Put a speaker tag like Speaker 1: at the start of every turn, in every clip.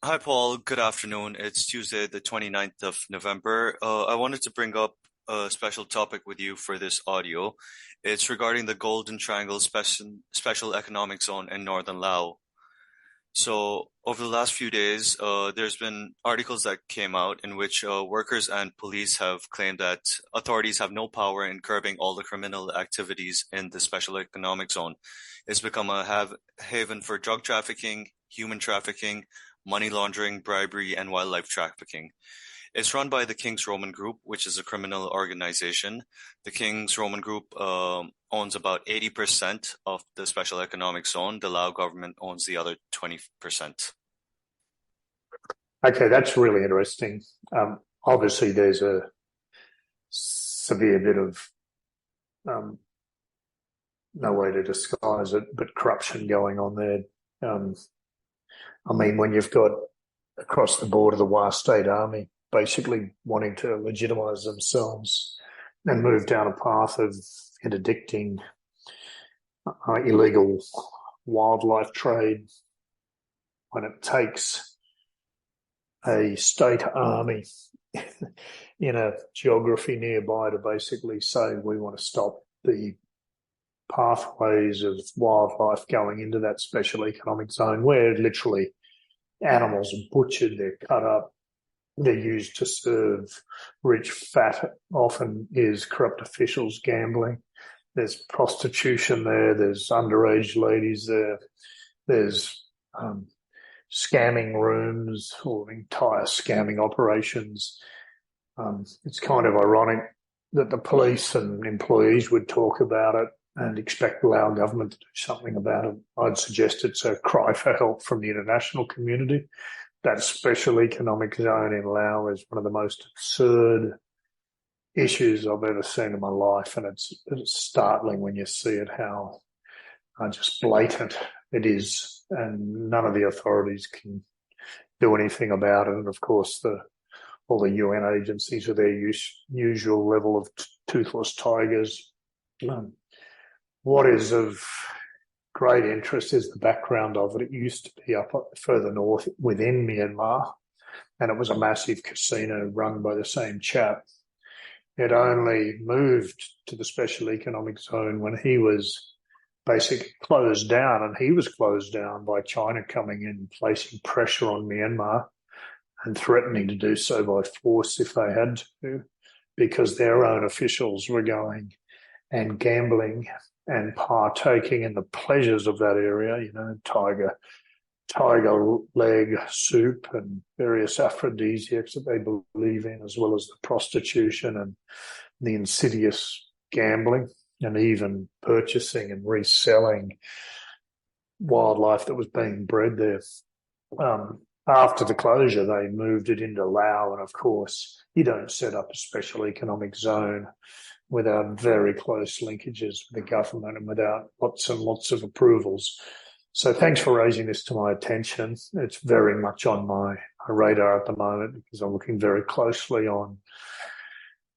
Speaker 1: Hi, Paul. Good afternoon. It's Tuesday, the 29th of November. I wanted to bring up a special topic with you for this audio. It's regarding the Golden Triangle Special Economic Zone in Northern Laos. So, over the last few days, there's been articles that came out in which workers and police have claimed that authorities have no power in curbing all the criminal activities in the Special Economic Zone. It's become a haven for drug trafficking, human trafficking, money laundering, bribery, and wildlife trafficking. It's run by the King's Roman Group, which is a criminal organization. The King's Roman Group owns about 80% of the Special Economic Zone. The Lao government owns the other 20%.
Speaker 2: Okay, that's really interesting. Obviously, there's a severe bit of, no way to disguise it, but corruption going on there. I mean, when you've got across the border the Wa State Army basically wanting to legitimise themselves and move down a path of interdicting illegal wildlife trade, when it takes a state army in a geography nearby to basically say we want to stop the pathways of wildlife going into that special economic zone, where literally animals are butchered, they're cut up, they're used to serve rich fat, often is corrupt officials gambling. There's prostitution there, there's underage ladies there, there's scamming rooms or entire scamming operations. It's kind of ironic that the police and employees would talk about it and expect the Lao government to do something about it. I'd suggest it's a cry for help from the international community. That special economic zone in Laos is one of the most absurd issues I've ever seen in my life, and it's startling when you see it, how just blatant it is, and none of the authorities can do anything about it. And of course, all the UN agencies with their usual level of toothless tigers. What is of great interest is the background of it. It used to be up further north within Myanmar, and it was a massive casino run by the same chap. It only moved to the special economic zone when he was basically closed down, and he was closed down by China coming in, placing pressure on Myanmar and threatening to do so by force if they had to, because their own officials were going and gambling and partaking in the pleasures of that area, tiger leg soup and various aphrodisiacs that they believe in, as well as the prostitution and the insidious gambling, and even purchasing and reselling wildlife that was being bred there. After the closure, they moved it into Laos, and of course, you don't set up a special economic zone without very close linkages with the government and without lots and lots of approvals. So thanks for raising this to my attention. It's very much on my radar at the moment, because I'm looking very closely on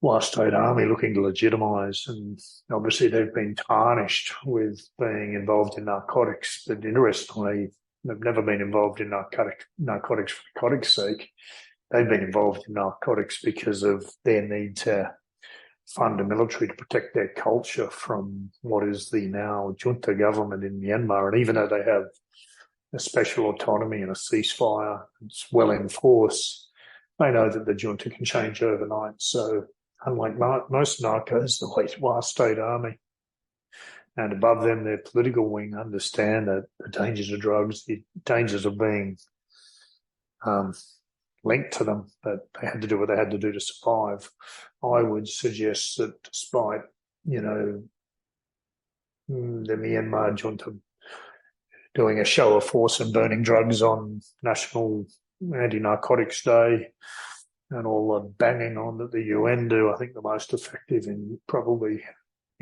Speaker 2: Wa State Army looking to legitimise, and obviously they've been tarnished with being involved in narcotics, but interestingly, they've never been involved in narcotics for narcotics' sake. They've been involved in narcotics because of their need to fund a military to protect their culture from what is the now junta government in Myanmar. And even though they have a special autonomy and a ceasefire, it's well in force, they know that the junta can change overnight. So unlike most narcos, the Wa State Army and above them their political wing understand that the dangers of drugs, the dangers of being linked to them, but they had to do what they had to do to survive. I would suggest that despite, the Myanmar junta doing a show of force and burning drugs on National Anti-Narcotics Day and all the banging on that the UN do, I think the most effective in probably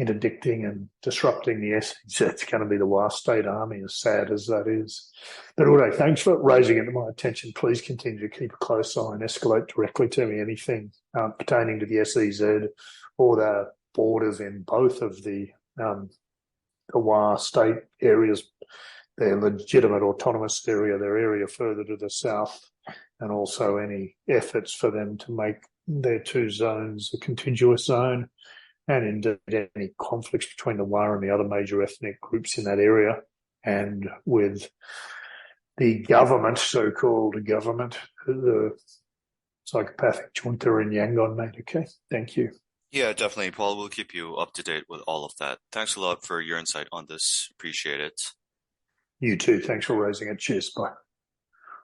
Speaker 2: interdicting and disrupting the SEZ, it's going to be the Wa State Army, as sad as that is. But Uday, thanks for raising it to my attention. Please continue to keep a close eye and escalate directly to me anything pertaining to the SEZ or the borders in both of the Wa State areas their legitimate autonomous area, their area further to the south, and also any efforts for them to make their two zones a contiguous zone, and indeed any conflicts between the Wa and the other major ethnic groups in that area, and with the government, so-called government, the psychopathic junta in Yangon, mate. Okay, thank you.
Speaker 1: Yeah, definitely, Paul. We'll keep you up to date with all of that. Thanks a lot for your insight on this. Appreciate it.
Speaker 2: You too. Thanks for raising it. Cheers. Bye.